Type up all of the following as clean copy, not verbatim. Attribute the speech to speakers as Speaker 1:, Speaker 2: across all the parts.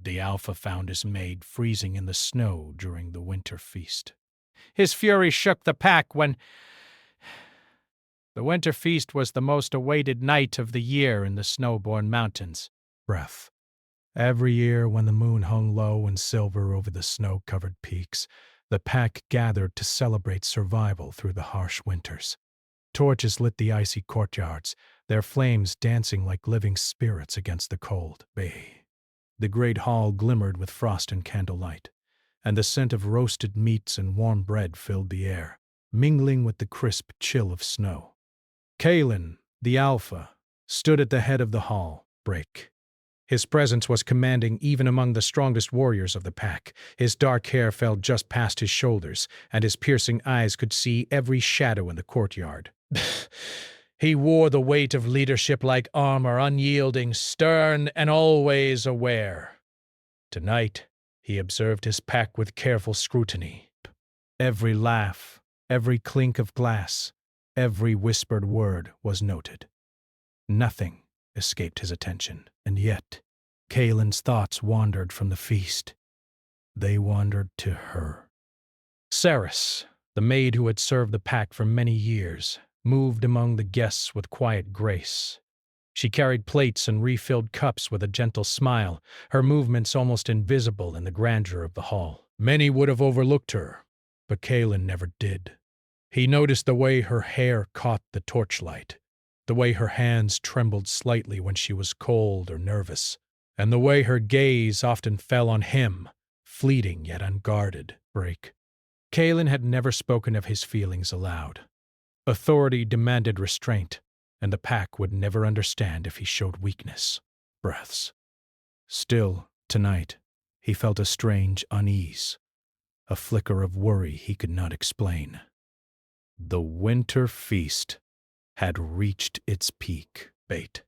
Speaker 1: the Alpha found his Maid freezing in the snow during the winter feast. His fury shook the pack when the winter feast was the most awaited night of the year in the snow-born mountains. Breath. Every year when the moon hung low and silver over the snow-covered peaks, the pack gathered to celebrate survival through the harsh winters. Torches lit the icy courtyards, their flames dancing like living spirits against the cold bay. The great hall glimmered with frost and candlelight, and the scent of roasted meats and warm bread filled the air, mingling with the crisp chill of snow. Kalen, the Alpha, stood at the head of the hall, break. His presence was commanding even among the strongest warriors of the pack. His dark hair fell just past his shoulders, and his piercing eyes could see every shadow in the courtyard. He wore the weight of leadership like armor, unyielding, stern, and always aware. Tonight, he observed his pack with careful scrutiny. Every laugh, every clink of glass, every whispered word was noted. Nothing escaped his attention, and yet, Kalen's thoughts wandered from the feast. They wandered to her. Saris, the maid who had served the pack for many years, moved among the guests with quiet grace. She carried plates and refilled cups with a gentle smile, her movements almost invisible in the grandeur of the hall. Many would have overlooked her, but Kalen never did. He noticed the way her hair caught the torchlight, the way her hands trembled slightly when she was cold or nervous, and the way her gaze often fell on him, fleeting yet unguarded. Break. Kalen had never spoken of his feelings aloud. Authority demanded restraint, and the pack would never understand if he showed weakness. Breaths. Still, tonight, he felt a strange unease, a flicker of worry he could not explain. The winter feast had reached its peak. Bait.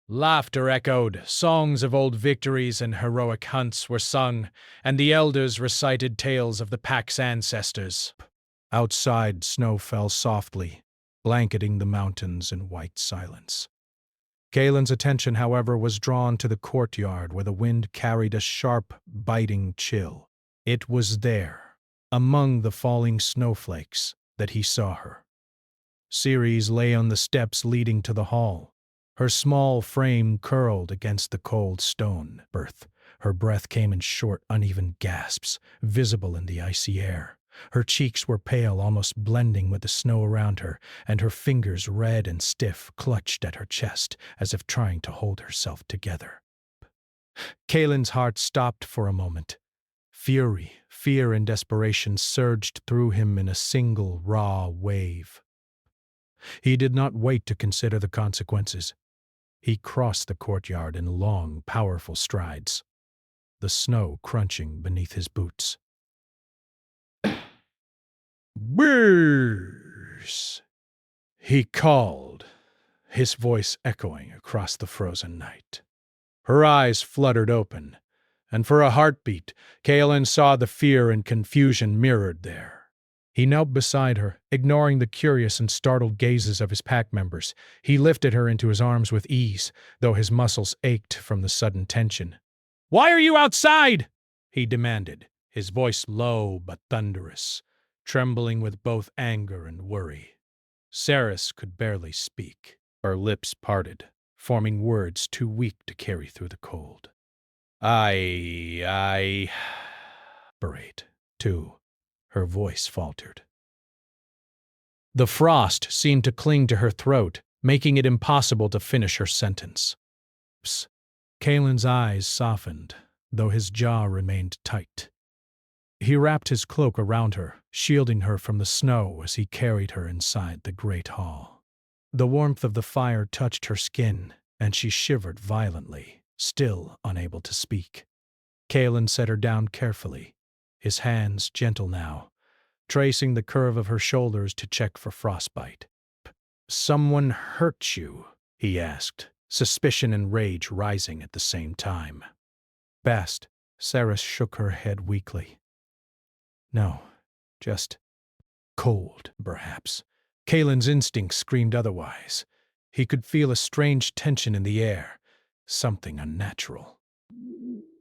Speaker 1: Laughter echoed, songs of old victories and heroic hunts were sung, and the elders recited tales of the pack's ancestors. Outside, snow fell softly, blanketing the mountains in white silence. Kalen's attention, however, was drawn to the courtyard where the wind carried a sharp, biting chill. It was there, among the falling snowflakes, that he saw her. Ceres lay on the steps leading to the hall, her small frame curled against the cold stone. Her breath came in short, uneven gasps, visible in the icy air. Her cheeks were pale, almost blending with the snow around her, and her fingers, red and stiff, clutched at her chest, as if trying to hold herself together. Kalen's heart stopped for a moment. Fury, fear, and desperation surged through him in a single, raw wave. He did not wait to consider the consequences. He crossed the courtyard in long, powerful strides, the snow crunching beneath his boots. "Bears!" he called, his voice echoing across the frozen night. Her eyes fluttered open, and for a heartbeat, Kalen saw the fear and confusion mirrored there. He knelt beside her, ignoring the curious and startled gazes of his pack members. He lifted her into his arms with ease, though his muscles ached from the sudden tension. "Why are you outside?" he demanded, his voice low but thunderous, trembling with both anger and worry. Saris could barely speak. Her lips parted, forming words too weak to carry through the cold. I berate, too. Her voice faltered. The frost seemed to cling to her throat, making it impossible to finish her sentence. Kalen's eyes softened, though his jaw remained tight. He wrapped his cloak around her, shielding her from the snow as he carried her inside the great hall. The warmth of the fire touched her skin, and she shivered violently, still unable to speak. Kalen set her down carefully, his hands gentle now, tracing the curve of her shoulders to check for frostbite. "Someone hurt you?" he asked, suspicion and rage rising at the same time. Best, Saris shook her head weakly. "No, just cold, perhaps." Kalen's instinct screamed otherwise. He could feel a strange tension in the air, something unnatural.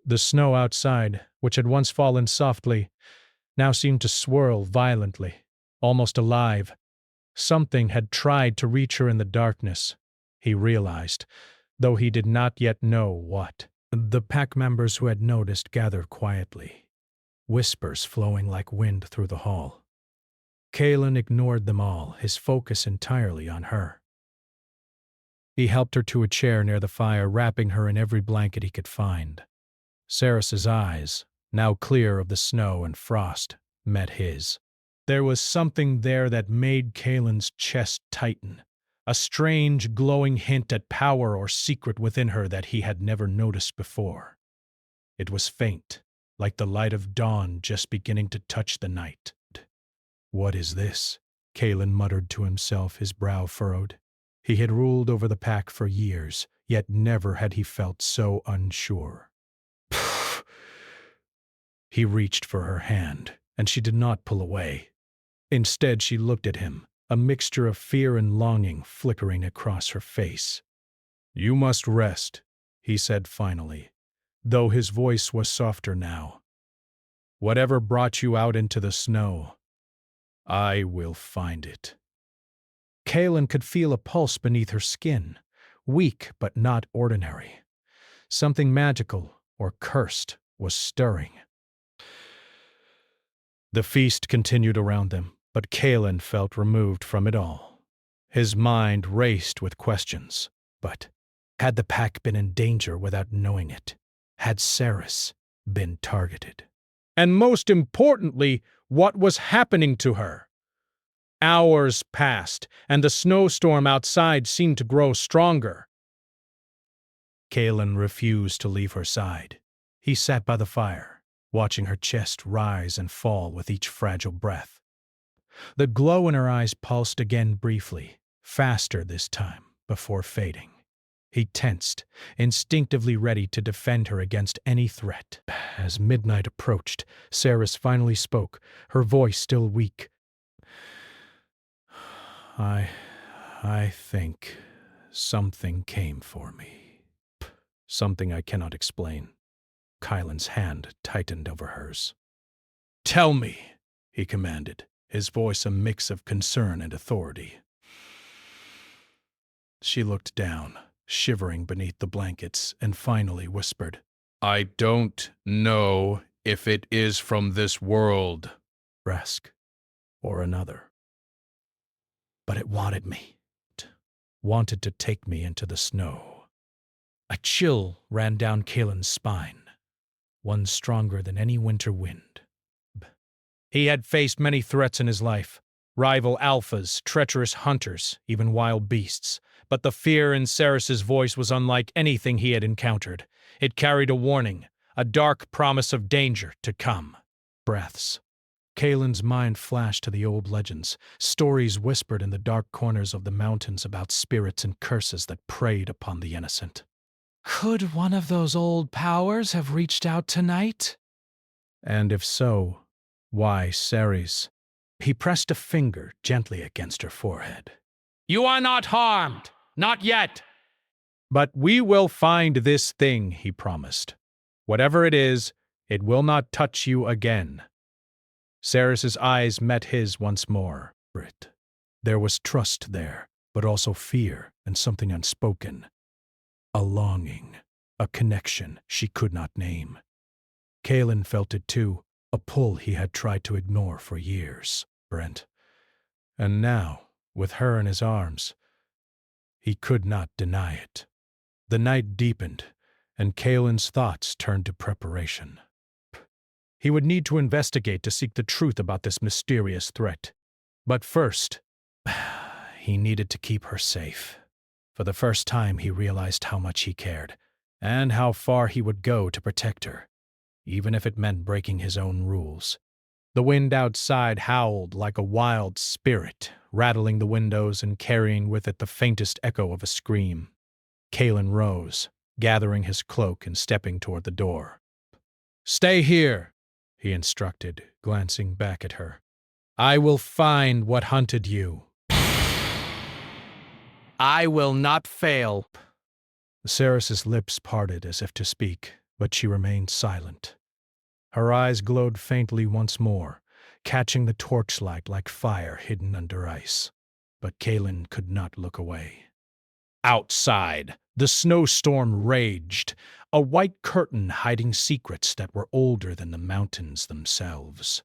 Speaker 1: The snow outside, which had once fallen softly, now seemed to swirl violently, almost alive. Something had tried to reach her in the darkness, he realized, though he did not yet know what. The pack members who had noticed gathered quietly, whispers flowing like wind through the hall. Kalen ignored them all, his focus entirely on her. He helped her to a chair near the fire, wrapping her in every blanket he could find. Saris's eyes, now clear of the snow and frost, met his. There was something there that made Kalen's chest tighten, a strange, glowing hint at power or secret within her that he had never noticed before. It was faint, like the light of dawn just beginning to touch the night. "What is this?" Kalen muttered to himself, his brow furrowed. He had ruled over the pack for years, yet never had he felt so unsure. He reached for her hand, and she did not pull away. Instead, she looked at him, a mixture of fear and longing flickering across her face. "You must rest," he said finally, though his voice was softer now. "Whatever brought you out into the snow, I will find it." Kalen could feel a pulse beneath her skin, weak but not ordinary. Something magical, or cursed, was stirring. The feast continued around them, but Kalen felt removed from it all. His mind raced with questions. But had the pack been in danger without knowing it? Had Saris been targeted? And most importantly, what was happening to her? Hours passed, and the snowstorm outside seemed to grow stronger. Kalen refused to leave her side. He sat by the fire, watching her chest rise and fall with each fragile breath. The glow in her eyes pulsed again briefly, faster this time, before fading. He tensed, instinctively ready to defend her against any threat. As midnight approached, Saris finally spoke, her voice still weak. I think something came for me. Something I cannot explain." Kylan's hand tightened over hers. "Tell me," he commanded, his voice a mix of concern and authority. She looked down, shivering beneath the blankets, and finally whispered, "I don't know if it is from this world, Resk, or another. But it wanted me. It wanted to take me into the snow." A chill ran down Kalen's spine, one stronger than any winter wind. He had faced many threats in his life, rival alphas, treacherous hunters, even wild beasts. But the fear in Saris's voice was unlike anything he had encountered. It carried a warning, a dark promise of danger to come. Breaths. Kalen's mind flashed to the old legends, stories whispered in the dark corners of the mountains about spirits and curses that preyed upon the innocent. Could one of those old powers have reached out tonight? And if so, why Saris? He pressed a finger gently against her forehead. "You are not harmed, not yet. But we will find this thing," he promised. "Whatever it is, it will not touch you again." Saris's eyes met his once more. There was trust there, but also fear and something unspoken. A longing, a connection she could not name. Kalen felt it too, a pull he had tried to ignore for years. And now, with her in his arms, he could not deny it. The night deepened, and Kalen's thoughts turned to preparation. He would need to investigate to seek the truth about this mysterious threat. But first, he needed to keep her safe. For the first time, he realized how much he cared, and how far he would go to protect her, even if it meant breaking his own rules. The wind outside howled like a wild spirit, rattling the windows and carrying with it the faintest echo of a scream. Kalen rose, gathering his cloak and stepping toward the door. "Stay here," he instructed, glancing back at her. "I will find what hunted you. I will not fail." Saris's lips parted as if to speak, but she remained silent. Her eyes glowed faintly once more, catching the torchlight like fire hidden under ice. But Kaelin could not look away. Outside, the snowstorm raged, a white curtain hiding secrets that were older than the mountains themselves.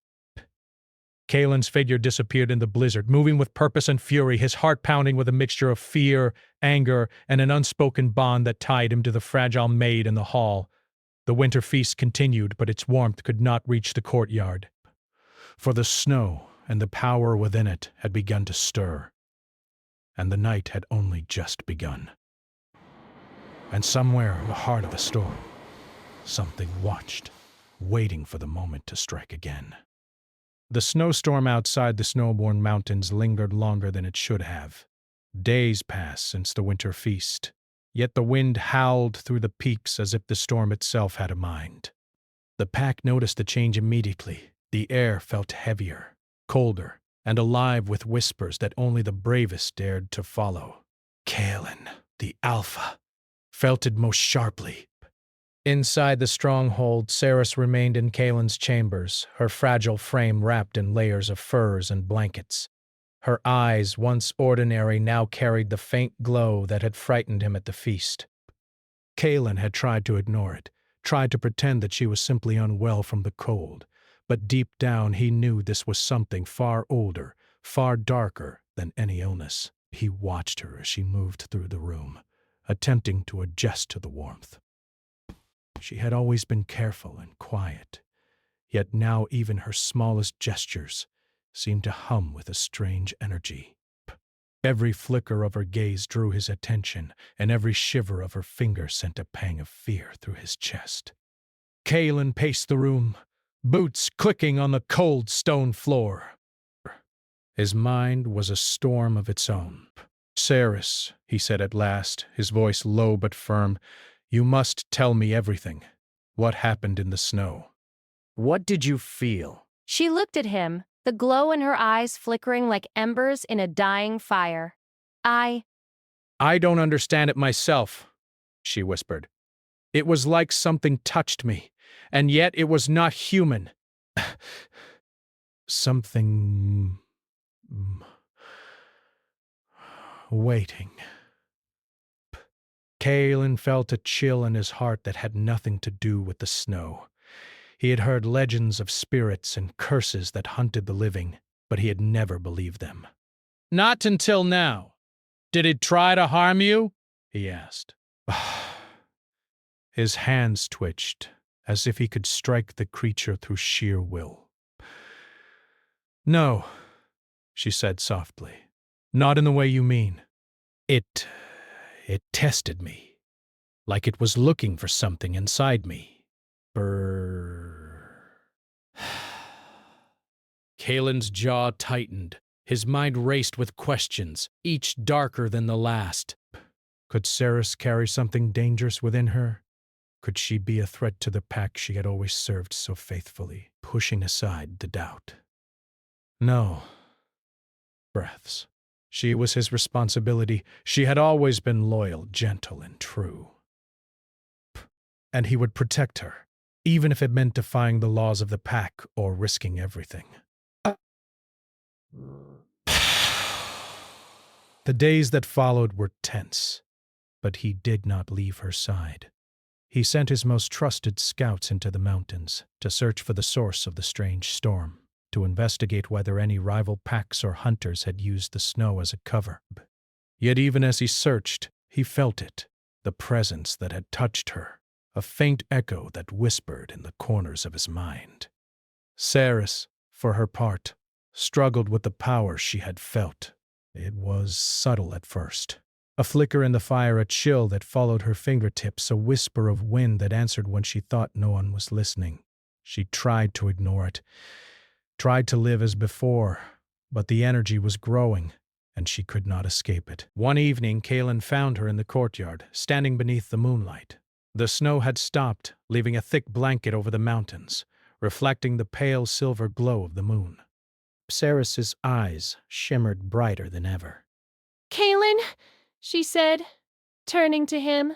Speaker 1: Kaelin's figure disappeared in the blizzard, moving with purpose and fury, his heart pounding with a mixture of fear, anger, and an unspoken bond that tied him to the fragile maid in the hall. The winter feast continued, but its warmth could not reach the courtyard, for the snow and the power within it had begun to stir, and the night had only just begun. And somewhere in the heart of the storm, something watched, waiting for the moment to strike again. The snowstorm outside the snowborn mountains lingered longer than it should have. Days passed since the winter feast, yet the wind howled through the peaks as if the storm itself had a mind. The pack noticed the change immediately. The air felt heavier, colder, and alive with whispers that only the bravest dared to follow. Kaelin, the Alpha, felt it most sharply. Inside the stronghold, Saris remained in Kaelin's chambers, her fragile frame wrapped in layers of furs and blankets. Her eyes, once ordinary, now carried the faint glow that had frightened him at the feast. Kaelin had tried to ignore it, tried to pretend that she was simply unwell from the cold, but deep down he knew this was something far older, far darker than any illness. He watched her as she moved through the room, attempting to adjust to the warmth. She had always been careful and quiet, yet now even her smallest gestures seemed to hum with a strange energy. Every flicker of her gaze drew his attention, and every shiver of her finger sent a pang of fear through his chest. Kaelin paced the room, boots clicking on the cold stone floor. His mind was a storm of its own. "Saris," he said at last, his voice low but firm, "you must tell me everything. What happened in the snow?"
Speaker 2: What did you feel?
Speaker 3: She looked at him, the glow in her eyes flickering like embers in a dying fire.
Speaker 1: "I don't understand it myself," she whispered. "It was like something touched me, and yet it was not human. Something waiting." Kaelin felt a chill in his heart that had nothing to do with the snow. He had heard legends of spirits and curses that hunted the living, but he had never believed them. "Not until now. Did it try to harm you?" he asked. His hands twitched, as if he could strike the creature through sheer will. "No," she said softly. "Not in the way you mean. It tested me, like it was looking for something inside me. Kaelin's jaw tightened. His mind raced with questions, each darker than the last. Could Saris carry something dangerous within her? Could she be a threat to the pack she had always served so faithfully, pushing aside the doubt? No. Breaths. She was his responsibility. She had always been loyal, gentle, and true. And he would protect her, even if it meant defying the laws of the pack or risking everything. The days that followed were tense, but he did not leave her side. He sent his most trusted scouts into the mountains to search for the source of the strange storm, to investigate whether any rival packs or hunters had used the snow as a cover. Yet even as he searched, he felt it, the presence that had touched her, a faint echo that whispered in the corners of his mind. Saris, for her part, struggled with the power she had felt. It was subtle at first. A flicker in the fire, a chill that followed her fingertips, a whisper of wind that answered when she thought no one was listening. She tried to ignore it, tried to live as before, but the energy was growing, and she could not escape it. One evening, Kaelin found her in the courtyard, standing beneath the moonlight. The snow had stopped, leaving a thick blanket over the mountains, reflecting the pale silver glow of the moon. Saris's eyes shimmered brighter than ever.
Speaker 3: "Kaelin," she said, turning to him.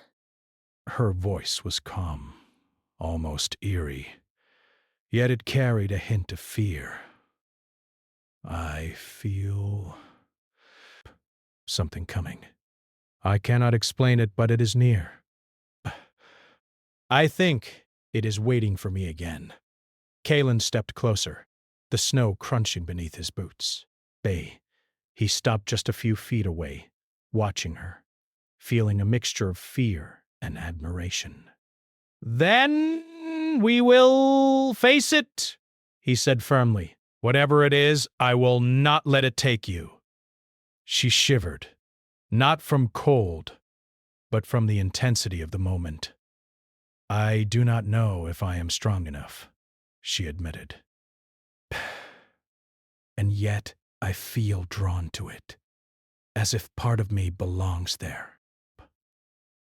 Speaker 1: Her voice was calm, almost eerie, yet it carried a hint of fear. I feel something coming. I cannot explain it, but it is near. I think it is waiting for me again. Kalen stepped closer, the snow crunching beneath his boots. He stopped just a few feet away, watching her, feeling a mixture of fear and admiration. Then we will face it, he said firmly. Whatever it is, I will not let it take you. She shivered, not from cold, but from the intensity of the moment. I do not know if I am strong enough, she admitted. And yet I feel drawn to it, as if part of me belongs there.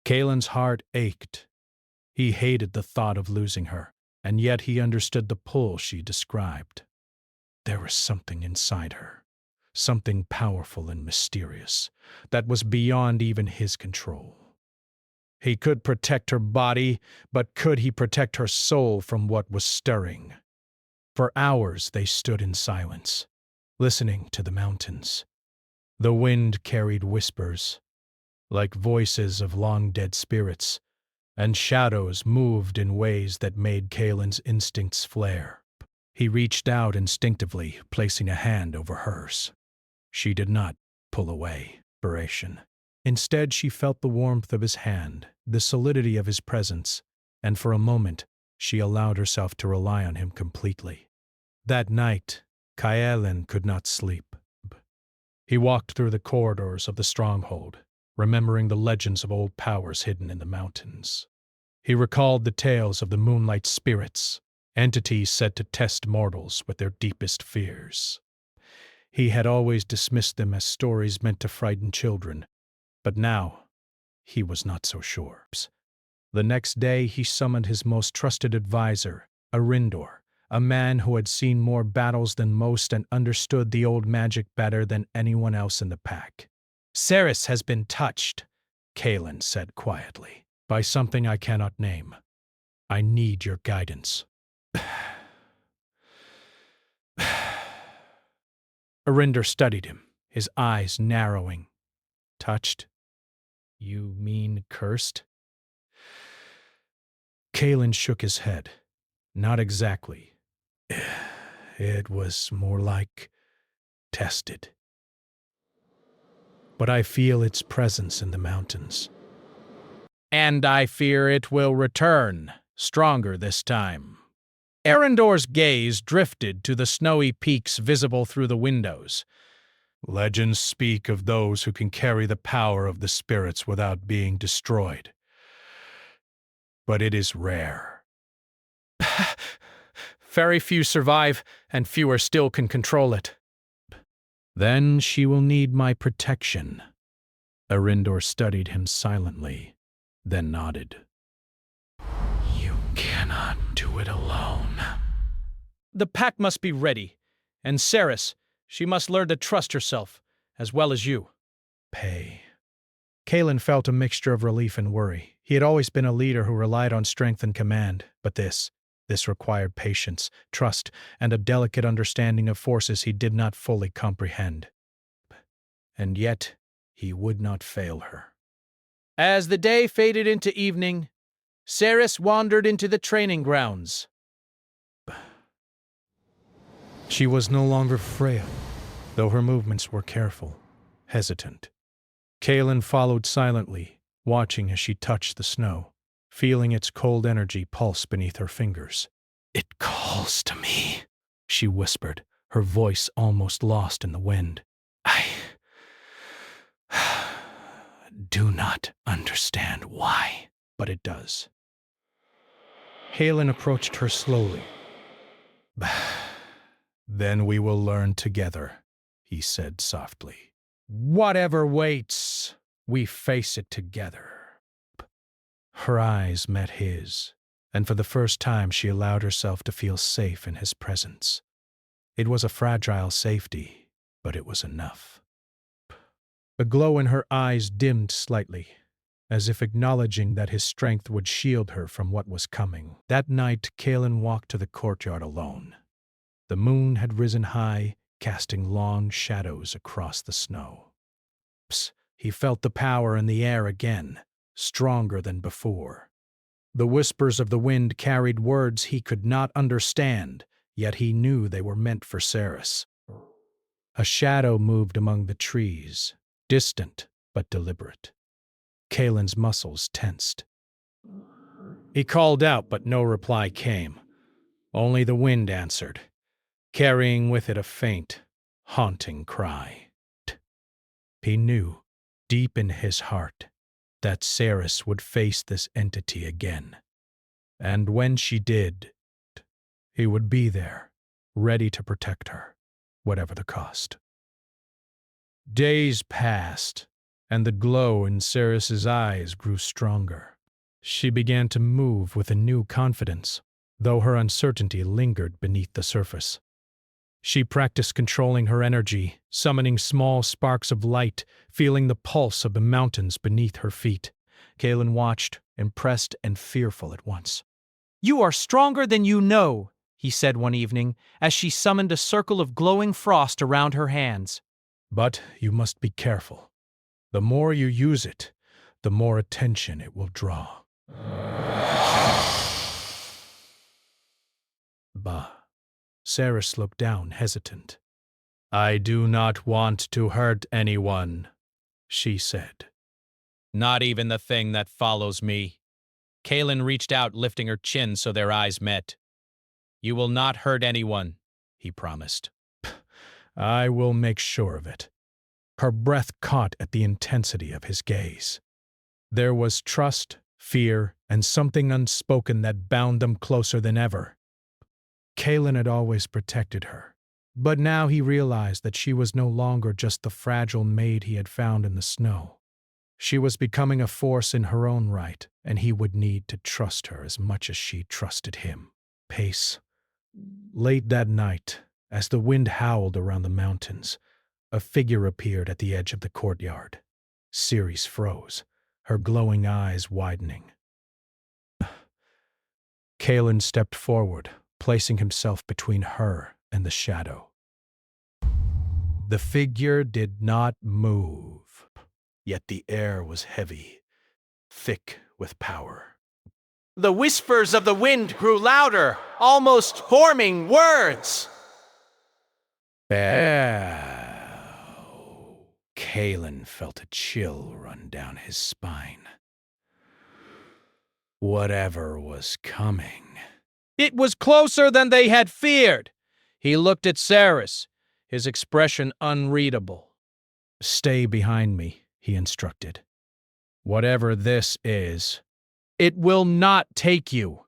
Speaker 1: Kalen's heart ached. He hated the thought of losing her, and yet he understood the pull she described. There was something inside her, something powerful and mysterious, that was beyond even his control. He could protect her body, but could he protect her soul from what was stirring? For hours they stood in silence, listening to the mountains. The wind carried whispers, like voices of long-dead spirits, and shadows moved in ways that made Kalen's instincts flare. He reached out instinctively, placing a hand over hers. She did not pull away, inspiration. Instead, she felt the warmth of his hand, the solidity of his presence, and for a moment, she allowed herself to rely on him completely. That night, Kaelen could not sleep. He walked through the corridors of the stronghold, remembering the legends of old powers hidden in the mountains. He recalled the tales of the moonlight spirits, entities said to test mortals with their deepest fears. He had always dismissed them as stories meant to frighten children, but now he was not so sure. The next day he summoned his most trusted advisor, Arindor, a man who had seen more battles than most and understood the old magic better than anyone else in the pack. Ceres has been touched, Kalen said quietly, by something I cannot name. I need your guidance. Arindor studied him, his eyes narrowing. Touched? You mean cursed? Kalen shook his head. Not exactly. It was more like tested. But I feel its presence in the mountains. And I fear it will return, stronger this time. Arindor's gaze drifted to the snowy peaks visible through the windows. Legends speak of those who can carry the power of the spirits without being destroyed. But it is rare. Very few survive, and fewer still can control it. Then she will need my protection. Arindor studied him silently, then nodded. You cannot do it alone. The pack must be ready, and Ceres, she must learn to trust herself, as well as you. Kalen felt a mixture of relief and worry. He had always been a leader who relied on strength and command, but this required patience, trust, and a delicate understanding of forces he did not fully comprehend. And yet, he would not fail her. As the day faded into evening, Ceres wandered into the training grounds. She was no longer frail, though her movements were careful, hesitant. Kalen followed silently, watching as she touched the snow, feeling its cold energy pulse beneath her fingers. It calls to me, she whispered, her voice almost lost in the wind. I do not understand why, but it does. Kalen approached her slowly. Then we will learn together, he said softly. Whatever waits, we face it together. Her eyes met his, and for the first time she allowed herself to feel safe in his presence. It was a fragile safety, but it was enough. The glow in her eyes dimmed slightly. as if acknowledging that his strength would shield her from what was coming. That night, Kaelin walked to the courtyard alone. The moon had risen high, casting long shadows across the snow. He felt the power in the air again, stronger than before. The whispers of the wind carried words he could not understand, yet he knew they were meant for Saris. A shadow moved among the trees, distant but deliberate. Kaelin's muscles tensed. He called out, but no reply came. Only the wind answered, carrying with it a faint, haunting cry. He knew, deep in his heart, that Saris would face this entity again. And when she did, he would be there, ready to protect her, whatever the cost. Days passed, and the glow in Saris's eyes grew stronger. She began to move with a new confidence, though her uncertainty lingered beneath the surface. She practiced controlling her energy, summoning small sparks of light, feeling the pulse of the mountains beneath her feet. Kaelin watched, impressed and fearful at once.
Speaker 4: "You are stronger than you know," he said one evening, as she summoned a circle of glowing frost around her hands.
Speaker 1: "But you must be careful. The more you use it, the more attention it will draw." Bah. Saris looked down, hesitant. "I do not want to hurt anyone," she said.
Speaker 2: Not even the thing that follows me. Kaelin reached out, lifting her chin so their eyes met. "You will not hurt anyone," he promised.
Speaker 1: "I will make sure of it." Her breath caught at the intensity of his gaze. There was trust, fear, and something unspoken that bound them closer than ever. Kaelin had always protected her, but now he realized that she was no longer just the fragile maid he had found in the snow. She was becoming a force in her own right, and he would need to trust her as much as she trusted him. Pace. Late that night, as the wind howled around the mountains, a figure appeared at the edge of the courtyard. Ceres froze, her glowing eyes widening. Kaelin stepped forward, placing himself between her and the shadow. The figure did not move, yet the air was heavy, thick with power.
Speaker 4: The whispers of the wind grew louder, almost forming words.
Speaker 1: Bow. Kaelin felt a chill run down his spine. Whatever was coming.
Speaker 4: It was closer than they had feared. He looked at Saris, his expression unreadable.
Speaker 1: "Stay behind me," he instructed. "Whatever this is, it will not take you."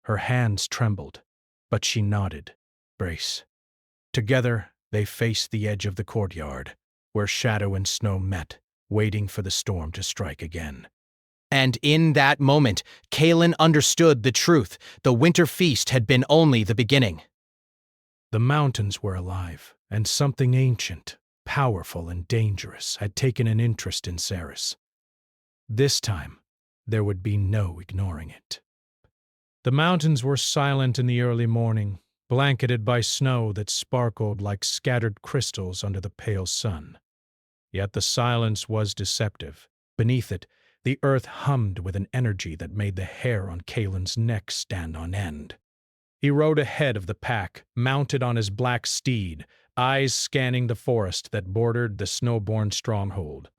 Speaker 1: Her hands trembled, but she nodded. "Brace." Together, they faced the edge of the courtyard, where shadow and snow met, waiting for the storm to strike again.
Speaker 2: And in that moment, Kaelin understood the truth. The winter feast had been only the beginning.
Speaker 1: The mountains were alive, and something ancient, powerful, and dangerous had taken an interest in Saris. This time, there would be no ignoring it. The mountains were silent in the early morning, blanketed by snow that sparkled like scattered crystals under the pale sun. Yet the silence was deceptive. Beneath it, the earth hummed with an energy that made the hair on Kaelin's neck stand on end. He rode ahead of the pack, mounted on his black steed, eyes scanning the forest that bordered the snowborn stronghold.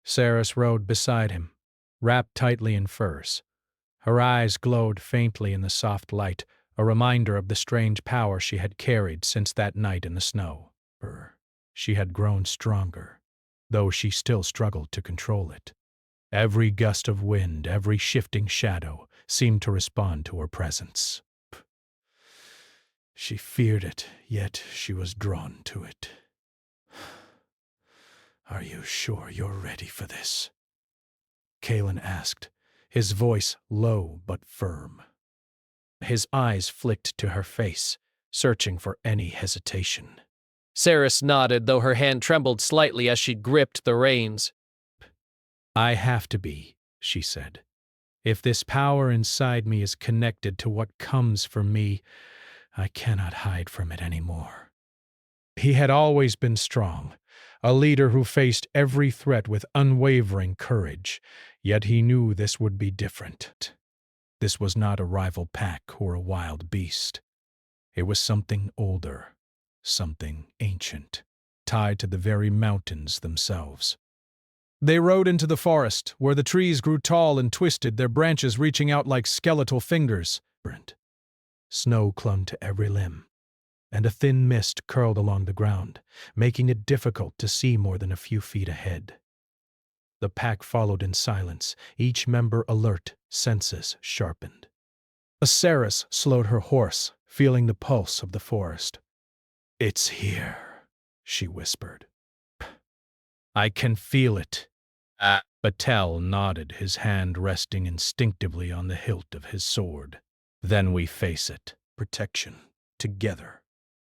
Speaker 1: Saris rode beside him, wrapped tightly in furs. Her eyes glowed faintly in the soft light, a reminder of the strange power she had carried since that night in the snow. She had grown stronger, though she still struggled to control it. Every gust of wind, every shifting shadow seemed to respond to her presence. She feared it, yet she was drawn to it. "Are you sure you're ready for this?" Kaelin asked, his voice low but firm. His eyes flicked to her face, searching for any hesitation.
Speaker 4: Saris nodded, though her hand trembled slightly as she gripped the reins.
Speaker 1: "I have to be," she said. If this power inside me is connected to what comes for me, I cannot hide from it anymore. He had always been strong, a leader who faced every threat with unwavering courage, yet he knew this would be different. This was not a rival pack or a wild beast. It was something older, something ancient, tied to the very mountains themselves. They rode into the forest, where the trees grew tall and twisted, their branches reaching out like skeletal fingers. Snow clung to every limb, and a thin mist curled along the ground, making it difficult to see more than a few feet ahead. The pack followed in silence, each member alert, senses sharpened. Aceres slowed her horse, feeling the pulse of the forest. "It's here," she whispered. "I can feel it." Batel nodded, his hand resting instinctively on the hilt of his sword. "Then we face it. Protection. Together."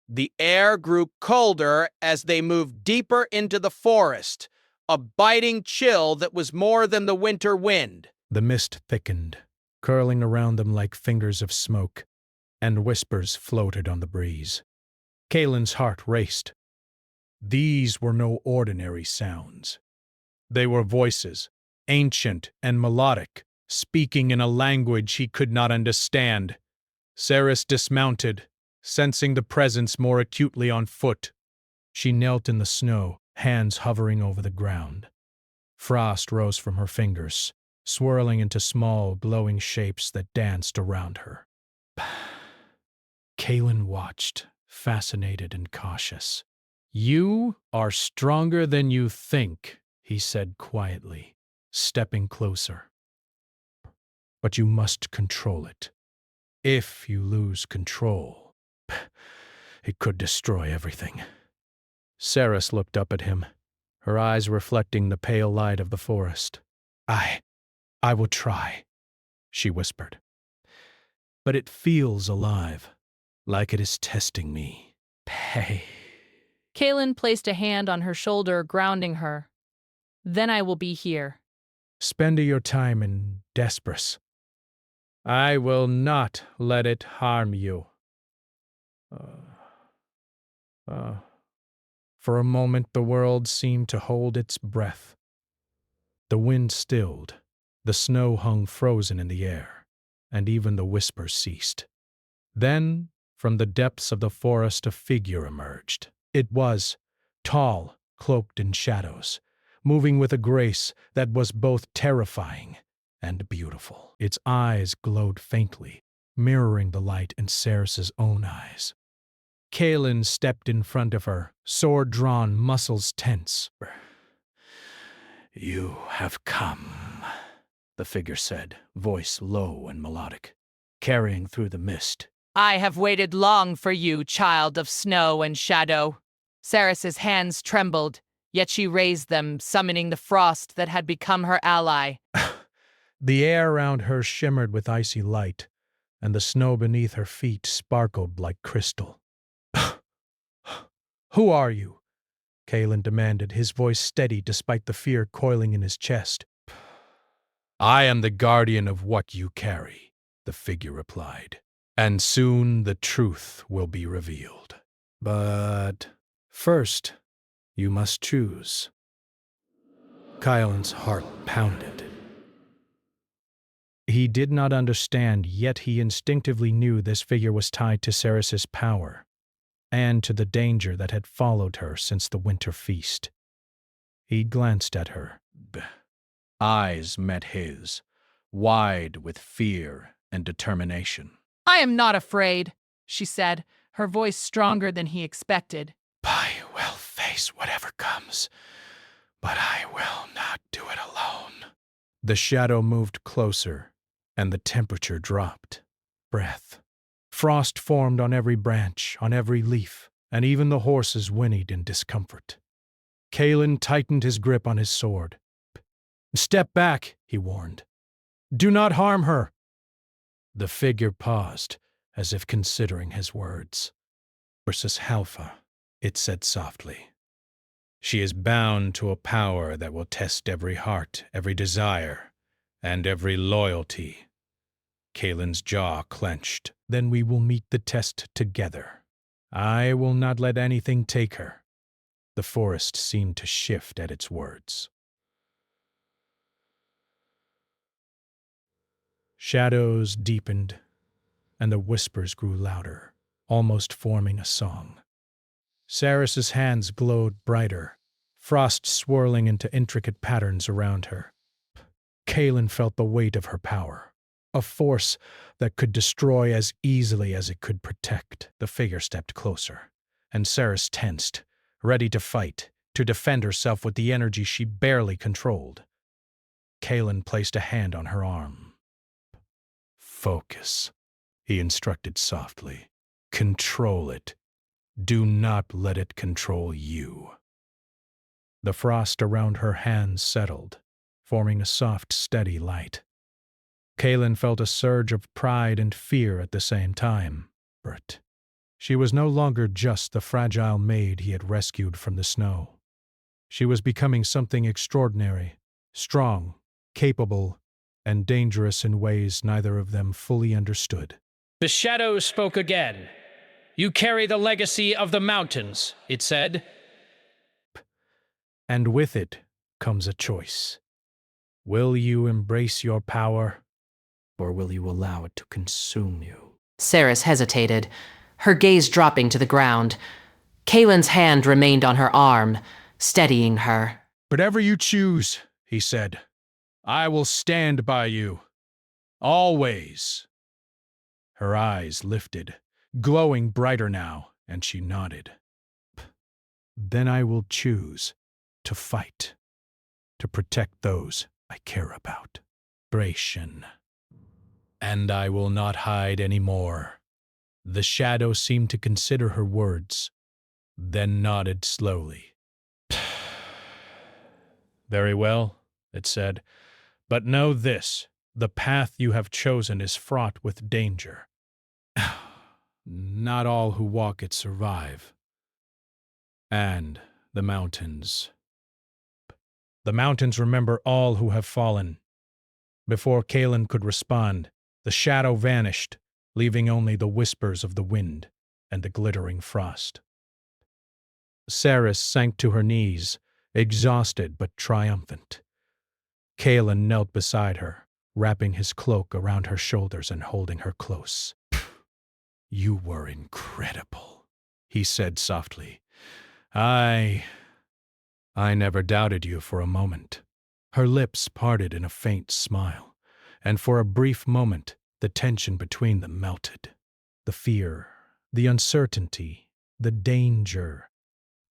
Speaker 2: The air grew colder as they moved deeper into the forest, a biting chill that was more than the winter wind.
Speaker 1: The mist thickened, curling around them like fingers of smoke, and whispers floated on the breeze. Kaelin's heart raced. These were no ordinary sounds. They were voices, ancient and melodic, speaking in a language he could not understand. Ceres dismounted, sensing the presence more acutely on foot. She knelt in the snow, hands hovering over the ground. Frost rose from her fingers, swirling into small, glowing shapes that danced around her. Kaelin watched, fascinated and cautious. "You are stronger than you think," he said quietly, stepping closer. "But you must control it. If you lose control, it could destroy everything." Ceres looked up at him, her eyes reflecting the pale light of the forest. I will try," she whispered. "But it feels alive, like it is testing me. Hey."
Speaker 3: Kaelin placed a hand on her shoulder, grounding her. "Then I will be here."
Speaker 1: "Spend your time in Despris. I will not let it harm you." For a moment the world seemed to hold its breath. The wind stilled, the snow hung frozen in the air, and even the whispers ceased. Then, from the depths of the forest, a figure emerged. It was tall, cloaked in shadows, moving with a grace that was both terrifying and beautiful. Its eyes glowed faintly, mirroring the light in Ceres's own eyes. Kaelin stepped in front of her, sword drawn, muscles tense. "You have come," the figure said, voice low and melodic, carrying through the mist.
Speaker 5: "I have waited long for you, child of snow and shadow." Ceres's hands trembled, yet she raised them, summoning the frost that had become her ally.
Speaker 1: The air around her shimmered with icy light, and the snow beneath her feet sparkled like crystal. "Who are you?" Kaelin demanded, his voice steady despite the fear coiling in his chest. "I am the guardian of what you carry," the figure replied, "and soon the truth will be revealed. But first, you must choose." Kaelin's heart pounded. He did not understand, yet he instinctively knew this figure was tied to Ceres's power, and to the danger that had followed her since the winter feast. He glanced at her. Eyes met his, wide with fear and determination.
Speaker 5: "I am not afraid," she said, her voice stronger than he expected.
Speaker 1: "I will face whatever comes, but I will not do it alone." The shadow moved closer, and the temperature dropped. Breath. Frost formed on every branch, on every leaf, and even the horses whinnied in discomfort. Kaelin tightened his grip on his sword. "Step back," he warned. "Do not harm her." The figure paused, as if considering his words. "Versus Halfa," it said softly. "She is bound to a power that will test every heart, every desire, and every loyalty. Kalen's jaw clenched. Then we will meet the test together. I will not let anything take her. The forest seemed to shift at its words. Shadows deepened, and the whispers grew louder, almost forming a song. Saris's hands glowed brighter, frost swirling into intricate patterns around her. Kalen felt the weight of her power, a force that could destroy as easily as it could protect. The figure stepped closer, and Saris tensed, ready to fight, to defend herself with the energy she barely controlled. Kalen placed a hand on her arm. Focus, he instructed softly. Control it. Do not let it control you. The frost around her hands settled, forming a soft, steady light. Kalen felt a surge of pride and fear at the same time. But she was no longer just the fragile maid he had rescued from the snow. She was becoming something extraordinary, strong, capable, and dangerous in ways neither of them fully understood.
Speaker 2: The shadow spoke again. You carry the legacy of the mountains, it said.
Speaker 1: And with it comes a choice. Will you embrace your power, or will you allow it to consume you?
Speaker 6: Saris hesitated, her gaze dropping to the ground. Kalen's hand remained on her arm, steadying her.
Speaker 1: Whatever you choose, he said, I will stand by you. Always. Her eyes lifted, glowing brighter now, and she nodded. Then I will choose to fight, to protect those I care about. Bration. And I will not hide any more. The shadow seemed to consider her words, then nodded slowly. Very well, it said, but know this, the path you have chosen is fraught with danger. Not all who walk it survive. And the mountains. The mountains remember all who have fallen. Before Kalen could respond, the shadow vanished, leaving only the whispers of the wind and the glittering frost. Saris sank to her knees, exhausted but triumphant. Kalen knelt beside her, wrapping his cloak around her shoulders and holding her close. You were incredible, he said softly. I never doubted you for a moment. Her lips parted in a faint smile, and for a brief moment the tension between them melted. The fear, the uncertainty, the danger,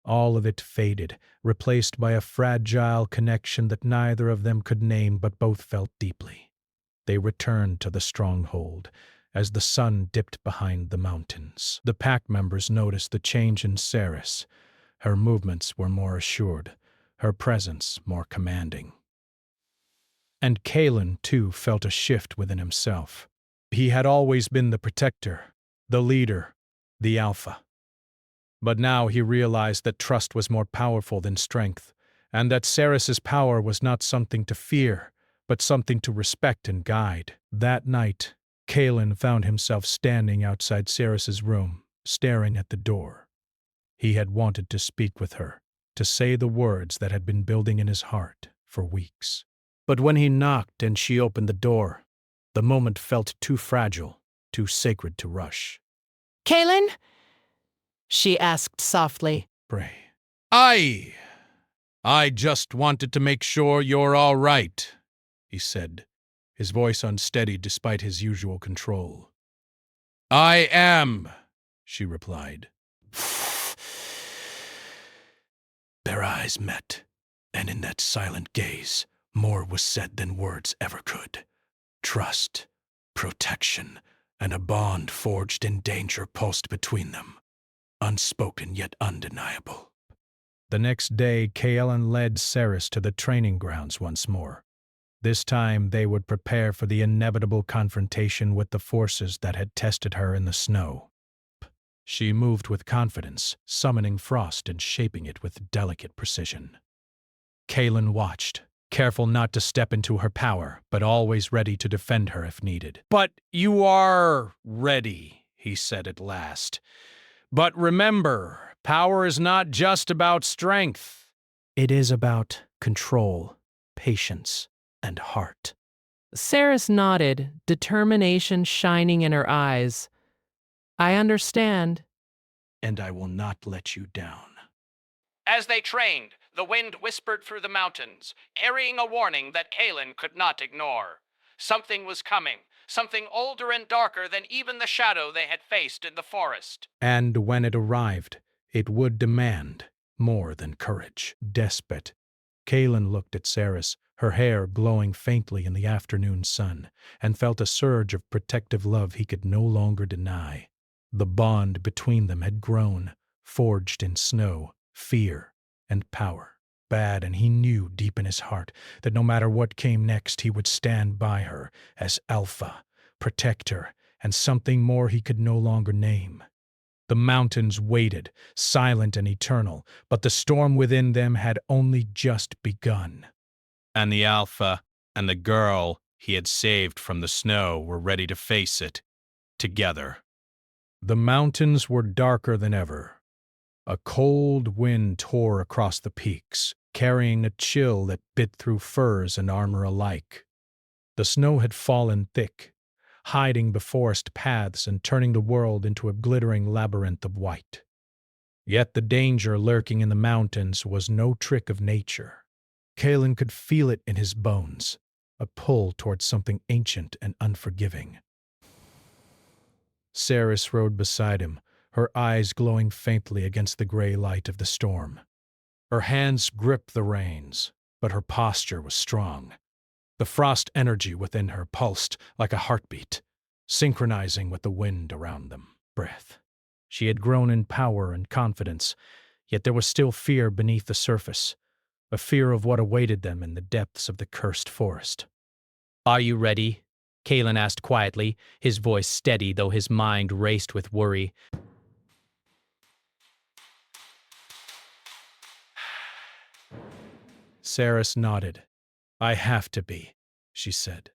Speaker 1: all of it faded, replaced by a fragile connection that neither of them could name but both felt deeply. They returned to the stronghold as the sun dipped behind the mountains. The pack members noticed the change in Saris. Her movements were more assured, her presence more commanding. And Kalen, too, felt a shift within himself. He had always been the protector, the leader, the alpha. But now he realized that trust was more powerful than strength, and that Saris's power was not something to fear, but something to respect and guide. That night, Kalen found himself standing outside Saris's room, staring at the door. He had wanted to speak with her, to say the words that had been building in his heart for weeks. But when he knocked and she opened the door, the moment felt too fragile, too sacred to rush.
Speaker 5: Kalen? She asked softly.
Speaker 1: Pray. I just wanted to make sure you're all right, he said, his voice unsteady despite his usual control. I am, she replied. Their eyes met, and in that silent gaze, more was said than words ever could. Trust, protection, and a bond forged in danger pulsed between them, unspoken yet undeniable. The next day, Kalen led Saris to the training grounds once more. This time, they would prepare for the inevitable confrontation with the forces that had tested her in the snow. She moved with confidence, summoning frost and shaping it with delicate precision. Kalen watched, careful not to step into her power, but always ready to defend her if needed. "But you are ready," he said at last. "But remember, power is not just about strength.
Speaker 4: It is about control, patience, and heart.
Speaker 5: Saris nodded, determination shining in her eyes. I understand.
Speaker 1: And I will not let you down."
Speaker 2: As they trained, the wind whispered through the mountains, carrying a warning that Kaelin could not ignore. Something was coming, something older and darker than even the shadow they had faced in the forest.
Speaker 1: And when it arrived, it would demand more than courage. Despot, Kaelin looked at Saris, her hair glowing faintly in the afternoon sun, and felt a surge of protective love he could no longer deny. The bond between them had grown, forged in snow, fear, and power. Bad, and he knew deep in his heart that no matter what came next, he would stand by her as Alpha, protect her, and something more he could no longer name. The mountains waited, silent and eternal, but the storm within them had only just begun.
Speaker 2: And the Alpha and the girl he had saved from the snow were ready to face it, together.
Speaker 1: The mountains were darker than ever. A cold wind tore across the peaks, carrying a chill that bit through furs and armor alike. The snow had fallen thick, hiding the forest paths and turning the world into a glittering labyrinth of white. Yet the danger lurking in the mountains was no trick of nature. Kaelin could feel it in his bones, a pull towards something ancient and unforgiving. Saris rode beside him, her eyes glowing faintly against the gray light of the storm. Her hands gripped the reins, but her posture was strong. The frost energy within her pulsed like a heartbeat, synchronizing with the wind around them. Breath. She had grown in power and confidence, yet there was still fear beneath the surface, a fear of what awaited them in the depths of the cursed forest.
Speaker 4: "Are you ready?" Kaelin asked quietly, his voice steady though his mind raced with worry.
Speaker 1: Saris nodded. "I have to be," she said.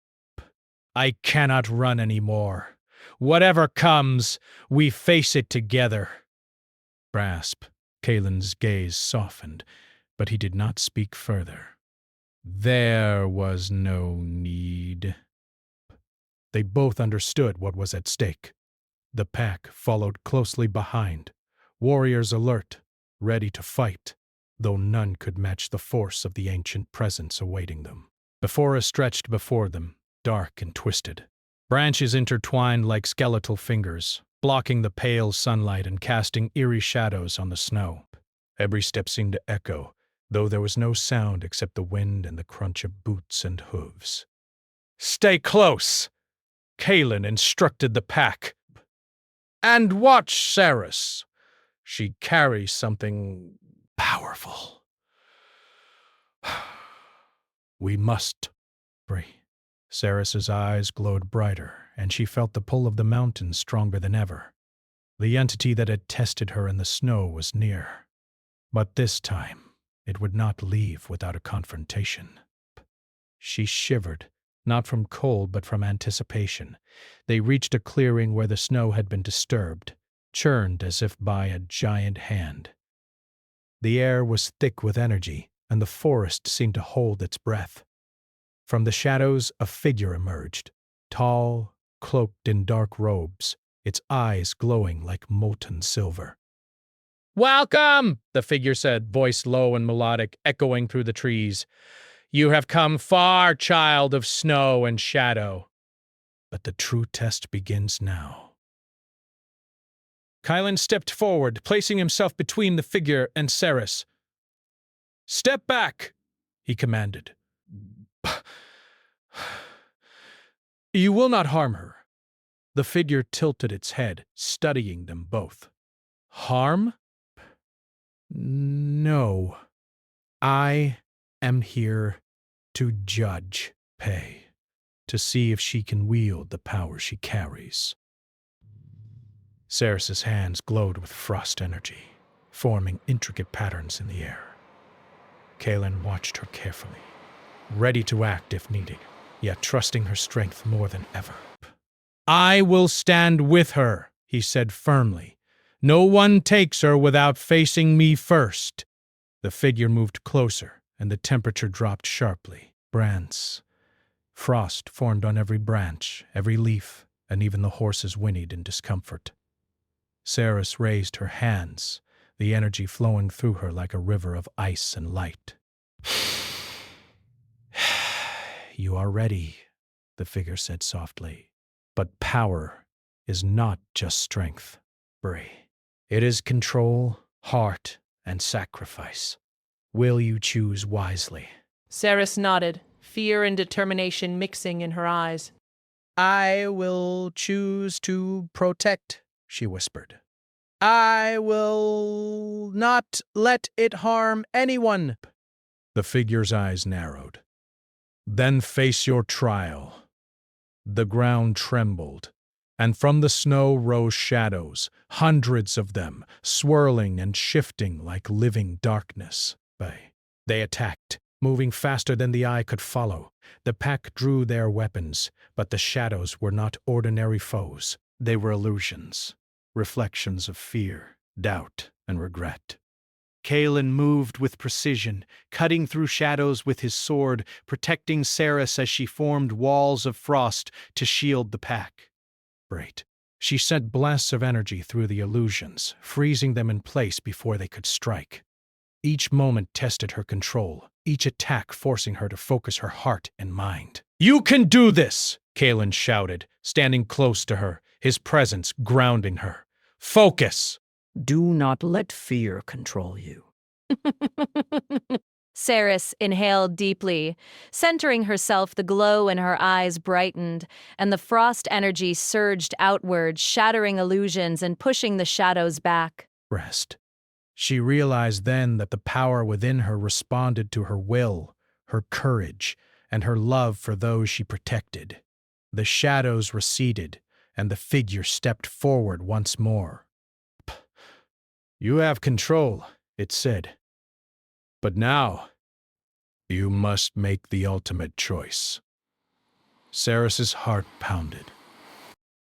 Speaker 1: "I cannot run any more. Whatever comes, we face it together." Grasp. Kaelin's gaze softened, but he did not speak further. There was no need. They both understood what was at stake. The pack followed closely behind, warriors alert, ready to fight, though none could match the force of the ancient presence awaiting them. The forest stretched before them, dark and twisted. Branches intertwined like skeletal fingers, blocking the pale sunlight and casting eerie shadows on the snow. Every step seemed to echo, though there was no sound except the wind and the crunch of boots and hooves. "Stay close!" Kaelin instructed the pack. "And watch Saris. She carries something powerful. We must free." Saris's eyes glowed brighter, and she felt the pull of the mountains stronger than ever. The entity that had tested her in the snow was near. But this time, it would not leave without a confrontation. She shivered, not from cold but from anticipation. They reached a clearing where the snow had been disturbed, churned as if by a giant hand. The air was thick with energy, and the forest seemed to hold its breath. From the shadows, a figure emerged, tall, cloaked in dark robes, its eyes glowing like molten silver. "Welcome," the figure said, voice low and melodic, echoing through the trees. "You have come far, child of snow and shadow." But the true test begins now. Kaelin stepped forward, placing himself between the figure and Saris. "Step back," he commanded. "You will not harm her." The figure tilted its head, studying them both. "Harm? No. I am here to judge Pei, to see if she can wield the power she carries." Saris's hands glowed with frost energy, forming intricate patterns in the air. Kaelin watched her carefully. ready to act if needed, yet trusting her strength more than ever. "I will stand with her," he said firmly. "No one takes her without facing me first." The figure moved closer, and the temperature dropped sharply. Frost formed on every branch, every leaf, and even the horses whinnied in discomfort. Saris raised her hands, the energy flowing through her like a river of ice and light. "You are ready," the figure said softly. "But power is not just strength, Bray. It is control, heart, and sacrifice. Will you choose wisely?"
Speaker 5: Saris nodded, fear and determination mixing in her eyes.
Speaker 1: "I will choose to protect," she whispered. "I will not let it harm anyone." The figure's eyes narrowed. "Then face your trial." The ground trembled, and from the snow rose shadows, hundreds of them, swirling and shifting like living darkness. They attacked, moving faster than the eye could follow. The pack drew their weapons, but the shadows were not ordinary foes. They were illusions, reflections of fear, doubt, and regret. Kaelin moved with precision, cutting through shadows with his sword, protecting Saris as she formed walls of frost to shield the pack. She sent blasts of energy through the illusions, freezing them in place before they could strike. Each moment tested her control, each attack forcing her to focus her heart and mind. "You can do this!" Kaelin shouted, standing close to her, his presence grounding her. "Focus!"
Speaker 7: Do not let fear control you.
Speaker 3: Saris inhaled deeply. Centering herself, the glow in her eyes brightened, and the frost energy surged outward, shattering illusions and pushing the shadows back.
Speaker 1: Rest. She realized then that the power within her responded to her will, her courage, and her love for those she protected. The shadows receded, and the figure stepped forward once more. "You have control," it said. "But now, you must make the ultimate choice." Saris's heart pounded.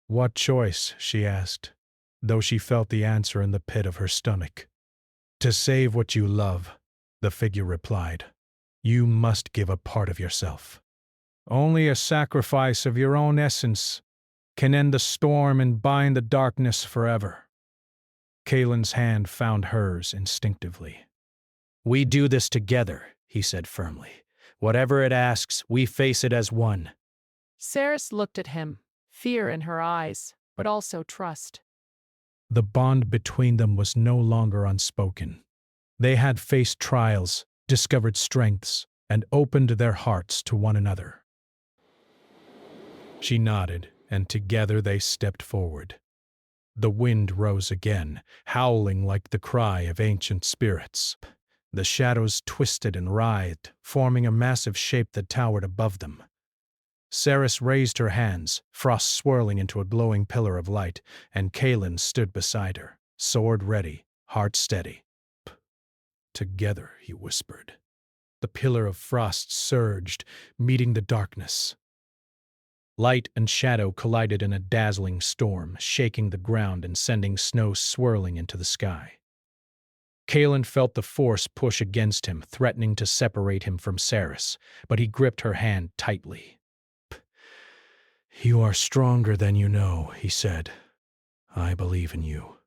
Speaker 1: "What choice?" she asked, though she felt the answer in the pit of her stomach. "To save what you love," the figure replied. "You must give a part of yourself. Only a sacrifice of your own essence can end the storm and bind the darkness forever." Kaelin's hand found hers instinctively. "We do this together," he said firmly. "Whatever it asks, we face it as one."
Speaker 5: Saris looked at him, fear in her eyes, but also trust.
Speaker 1: The bond between them was no longer unspoken. They had faced trials, discovered strengths, and opened their hearts to one another. She nodded, and together they stepped forward. The wind rose again, howling like the cry of ancient spirits. The shadows twisted and writhed, forming a massive shape that towered above them. Saris raised her hands, frost swirling into a glowing pillar of light, and Kaelin stood beside her, sword ready, heart steady. "Together," he whispered. The pillar of frost surged, meeting the darkness. Light and shadow collided in a dazzling storm, shaking the ground and sending snow swirling into the sky. Kaelin felt the force push against him, threatening to separate him from Saris, but he gripped her hand tightly. "You are stronger than you know," he said. "I believe in you."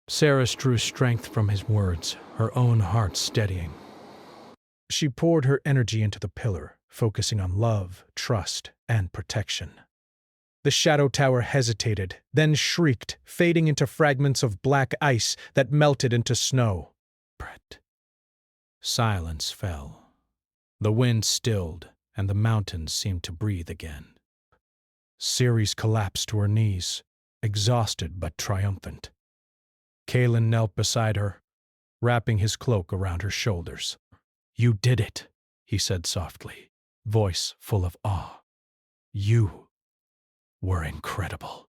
Speaker 1: Saris drew strength from his words, her own heart steadying. She poured her energy into the pillar, focusing on love, trust, and protection. The shadow tower hesitated, then shrieked, fading into fragments of black ice that melted into snow. Silence fell. The wind stilled, and the mountains seemed to breathe again. Ceres collapsed to her knees, exhausted but triumphant. Kaelin knelt beside her, wrapping his cloak around her shoulders. "You did it," he said softly, voice full of awe. "You were incredible."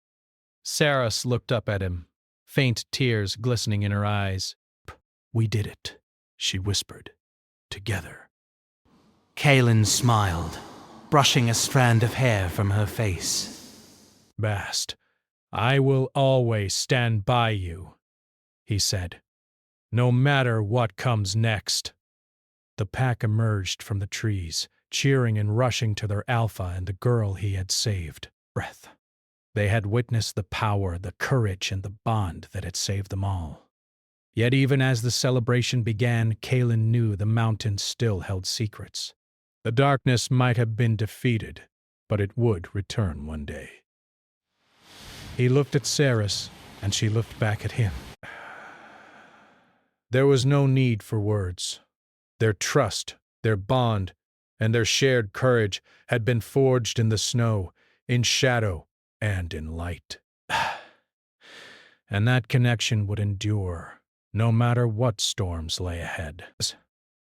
Speaker 1: Saris looked up at him, faint tears glistening in her eyes. "We did it," she whispered. "Together."
Speaker 4: Kaelin smiled, brushing a strand of hair from her face.
Speaker 1: Bast, I will always stand by you, he said, no matter what comes next. The pack emerged from the trees, cheering and rushing to their alpha and the girl he had saved. Breath. They had witnessed the power, the courage, and the bond that had saved them all. Yet even as the celebration began, Kaelin knew the mountains still held secrets. The darkness might have been defeated, but it would return one day. He looked at Saris, and she looked back at him. There was no need for words. Their trust, their bond, and their shared courage had been forged in the snow, in shadow, and in light. And that connection would endure, no matter what storms lay ahead.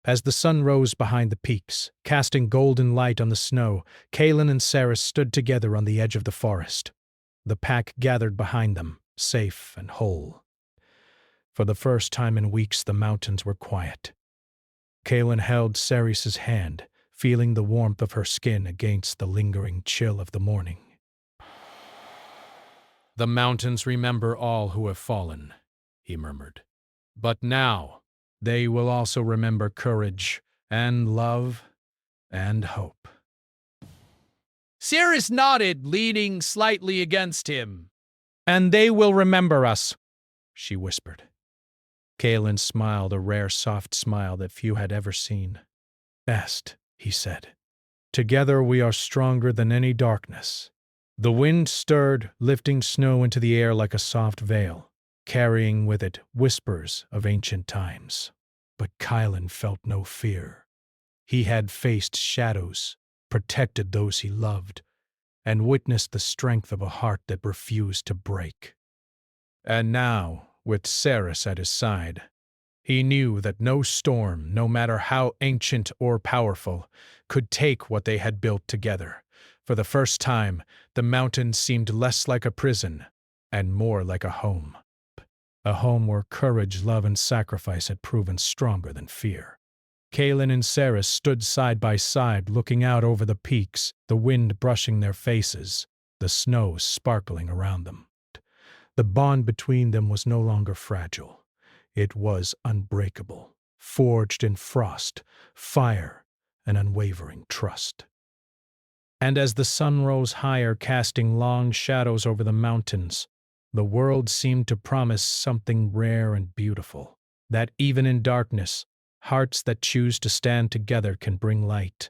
Speaker 1: As the sun rose behind the peaks, casting golden light on the snow, Kaelin and Saris stood together on the edge of the forest. The pack gathered behind them, safe and whole. For the first time in weeks, the mountains were quiet. Kaelin held Saris's hand, feeling the warmth of her skin against the lingering chill of the morning. The mountains remember all who have fallen, he murmured. But now, they will also remember courage and love and hope.
Speaker 4: Saris nodded, leaning slightly against him.
Speaker 1: And they will remember us, she whispered. Kaelin smiled, a rare soft smile that few had ever seen. Best, he said. Together we are stronger than any darkness. The wind stirred, lifting snow into the air like a soft veil, carrying with it whispers of ancient times. But Kaelin felt no fear. He had faced shadows, protected those he loved, and witnessed the strength of a heart that refused to break. And now, with Saris at his side, he knew that no storm, no matter how ancient or powerful, could take what they had built together. For the first time, the mountain seemed less like a prison and more like a home. A home where courage, love, and sacrifice had proven stronger than fear. Kaelin and Saris stood side by side, looking out over the peaks, the wind brushing their faces, the snow sparkling around them. The bond between them was no longer fragile. It was unbreakable, forged in frost, fire, and unwavering trust. And as the sun rose higher, casting long shadows over the mountains, the world seemed to promise something rare and beautiful, that even in darkness, hearts that choose to stand together can bring light.